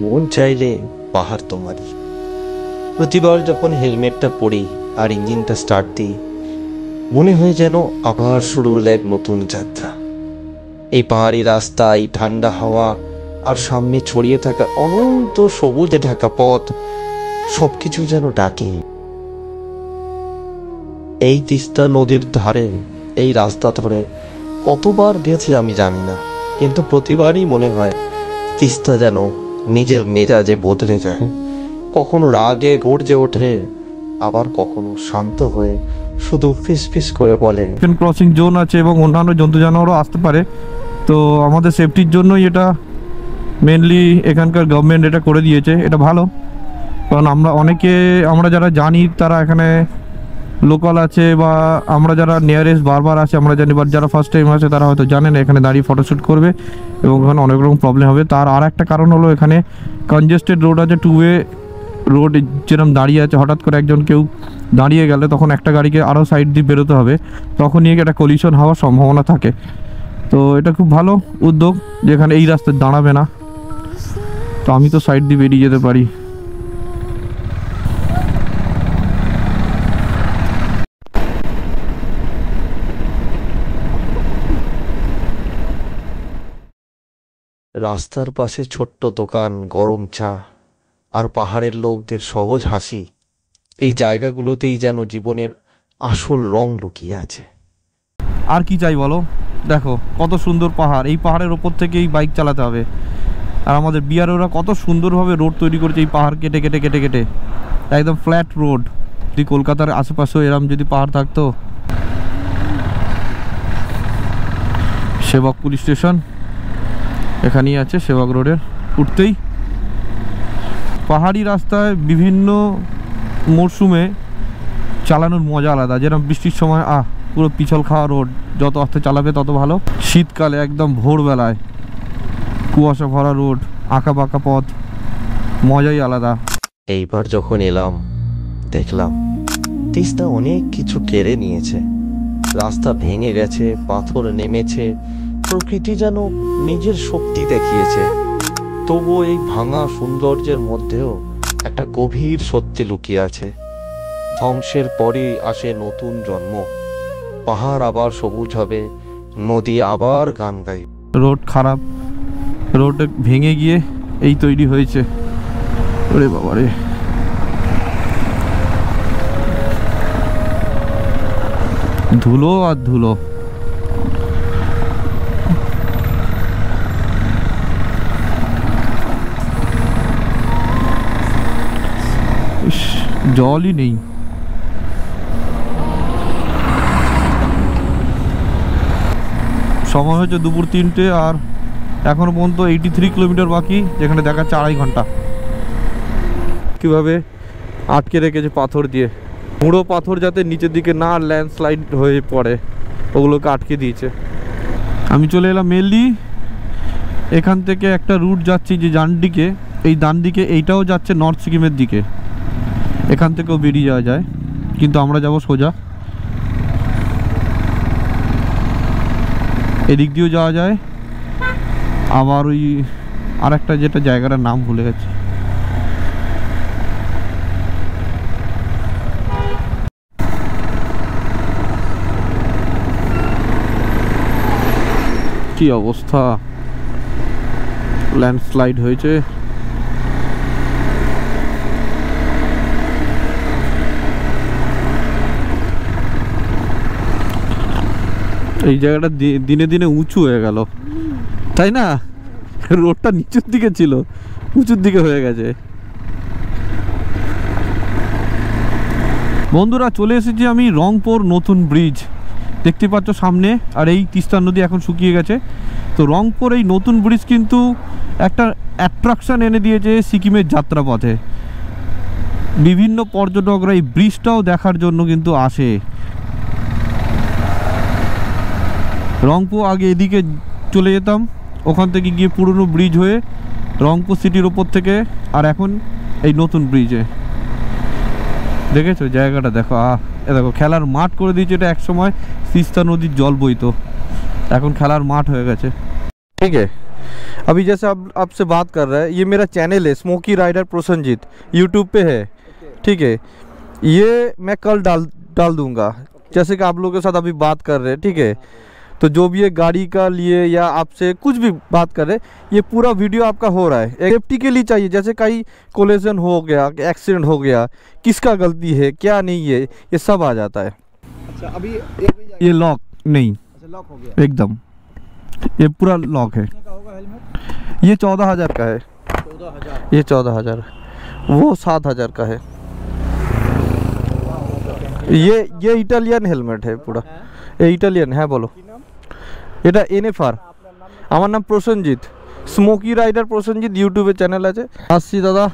মন চাইলে পাহাড় তোমারই। প্রতিবার যখন হেলমেটটা পরি আর ইঞ্জিনটা স্টার্ট দিই, মনে হয় যেন আবার শুরু হলো এক নতুন যাত্রা। এই পাহাড়ি রাস্তা, এই ঠান্ডা হাওয়া, আর সামনে ছড়িয়ে থাকা অনন্ত সবুজে ঢাকা পথ, সবকিছু যেন ডাকে। এই তিস্তা নদীর ধারে এই রাস্তা ধরে কতবার গেছি আমি জানি না, কিন্তু প্রতিবারই মনে হয় তিস্তা যেন নিজের মেজাজে বদলে যায়। কখনো রাগে গর্জে ওঠে, আবার কখনো শান্ত হয়ে শুধু ফিস ফিস করে বলে। ক্রসিং জোন আছে এবং অন্যান্য জন্তু জানোয়ারও আসতে পারে, তো আমাদের সেফটির জন্যই এটা মেনলি এখানকার গভর্নমেন্ট এটা করে দিয়েছে। এটা ভালো, কারণ আমরা যারা জানি তারা এখানে লোকাল আছে, বা আমরা যারা নিয়ারেস্ট বারবার আছে আমরা জানি, বাট যারা ফার্স্ট টাইম আছে তারা হয়তো জানে না এখানে দাঁড়িয়ে ফটোশ্যুট করবে এবং ওখানে অনেক রকম প্রবলেম হবে। তার আর একটা কারণ হলো এখানে কনজেস্টেড রোড আছে, 2 ওয়ে রোড। যেরকম দাঁড়িয়ে আছে, হঠাৎ করে একজন কেউ দাঁড়িয়ে গেলে তখন একটা গাড়িকে আরও সাইড দিয়ে বেরোতে হবে, তখনই একটা কলিশন হওয়ার সম্ভাবনা থাকে। তো এটা খুব ভালো উদ্যোগ, যেখানে এই রাস্তায় দাঁড়াবে না, তো আমি তো সাইড দিয়ে বেরিয়ে যেতে পারি। রাস্তার পাশে ছোট্ট দোকান, গরম চা, আর পাহাড়ের লোকদের সহজ হাসি, এই জায়গাগুলোতেই যেন জীবনের আসল রং লুকিয়ে আছে। আর কি চাই বলো? দেখো কত সুন্দর পাহাড়, এই পাহাড়ের ওপর থেকেই বাইক চালাতে হবে। আর আমাদের বিহারেরা কত সুন্দরভাবে রোড তৈরি করেছে, এই পাহাড় কেটে কেটে কেটে কেটে একদম ফ্ল্যাট রোড। যদি কলকাতার আশেপাশেও এরম যদি পাহাড় থাকতো। সেবক পুলিশ স্টেশন এখানেই আছে, সেবক রোডের উঠতেই। পাহাড়ি রাস্তায় বিভিন্ন মরশুমে চালানোর মজা আলাদা। যেরকম বৃষ্টির সময় পুরো পিছল খাওয়া রোড, যত আস্তে চালাবে তত ভালো। শীতকালে একদম ভোরবেলায় কুয়াশা ভরা রোড, আঁকা বাঁকা পথ, মজাই আলাদা। এইবার যখন এলাম দেখলাম তিস্তা অনেক কিছু কেড়ে নিয়েছে। রাস্তা ভেঙে গেছে, পাথর নেমেছে, প্রকৃতি যেন নিজের শক্তি দেখিয়েছে। তবুও এই ভাঙা সৌন্দর্যের মধ্যেও একটা গভীর সত্যি লুকিয়ে আছে। ধ্বংসের পরে আসে নতুন জন্ম। পাহাড় আবার সবুজ হবে, নদী আবার গান গাইবে। রোড খারাপ, রোড ভেঙে গিয়ে এই তৈরি হয়েছে। ওরে বাবারে, ধুলো আর ধুলো। জলই নেই। সময় হচ্ছে দুপুর 3টে, আর এখনো পর্যন্ত 83 কিলোমিটার বাকি, যেখানে দেখাচ্ছে 2.5 ঘন্টা। কিভাবে আটকে রেখেছে পাথর দিয়ে, মুড়ো পাথর যাতে নিচের দিকে না ল্যান্ডস্লাইড হয়ে পড়ে, ওগুলোকে আটকে দিয়েছে। আমি চলে এলাম মেনলি এখান থেকে একটা রুট যাচ্ছি যে ডান দিকে, এই ডান দিকে এইটাও যাচ্ছে নর্থ সিকিমের দিকে। এখান থেকেও বেরিয়ে যাওয়া যায়, কিন্তু আমরা যাব সোজা। এদিক দিয়েও যাওয়া যায়, আবার ওই আরেকটা যেটা জায়গাটার নাম ভুলে গেছি। কি অবস্থা, ল্যান্ডস্লাইড হয়েছে। এই জায়গাটা দিনে দিনে উঁচু হয়ে গেল, তাই না? রোডটা নিচের দিকে ছিল, উঁচুর দিকে হয়ে গেছে। বন্ধুরা, চলে এসেছি আমি রংপুর নতুন ব্রিজ, দেখতে পাচ্ছ সামনে। আর এই তিস্তা নদী এখন শুকিয়ে গেছে। তো রংপুর এই নতুন ব্রিজ কিন্তু একটা অ্যাট্রাকশন এনে দিয়েছে সিকিমের যাত্রাপথে। বিভিন্ন পর্যটকরা এই ব্রিজটাও দেখার জন্য কিন্তু আসে। রংপুর আগে এদিকে চলে যেতাম, ওখান থেকে গিয়ে পুরনো ব্রিজ হয়ে রংপুর সিটির ওপর থেকে, আর এখন এই নতুন ব্রিজে। দেখেছো জায়গাটা, দেখো দেখো খেলার মাঠ করে দিয়েছে। এটা এক সময় তিস্তা নদীর জল বইতো, এখন খেলার মাঠ হয়ে গেছে। ঠিক আছে, अभी जैसे आप आपसे बात कर रहा है, ये मेरा चैनल है स्मोकी राइडर प्रोसनजीत, यूट्यूब पे है, ठीक है। ये मैं कल डाल दूंगा, जैसे कि आप लोगों के साथ अभी बात कर रहे हैं, ठीक है। तो जो भी ये गाड़ी का लिए या आपसे कुछ भी बात कर रहे हैं, ये पूरा वीडियो आपका हो रहा है, सेफ्टी के लिए चाहिए। जैसे कहीं कोलिजन हो गया, एक्सीडेंट हो गया, किसका गलती है क्या नहीं है, ये सब आ जाता है। अच्छा, अभी ये लॉक नहीं, लॉक हो गया एकदम ये पूरा लॉक है। कितने का होगा हेलमेट? ये 14,000 का है, 14,000। ये 14,000, वो 7,000 का है। ये इटालियन हेलमेट है पूरा, ये इटालियन है। बोलो এটা NFR। আমার নাম প্রসেনজিৎ, স্মোকি রাইডার প্রসেনজিৎ ইউটিউবে চ্যানেল আছে। আসছি দাদা।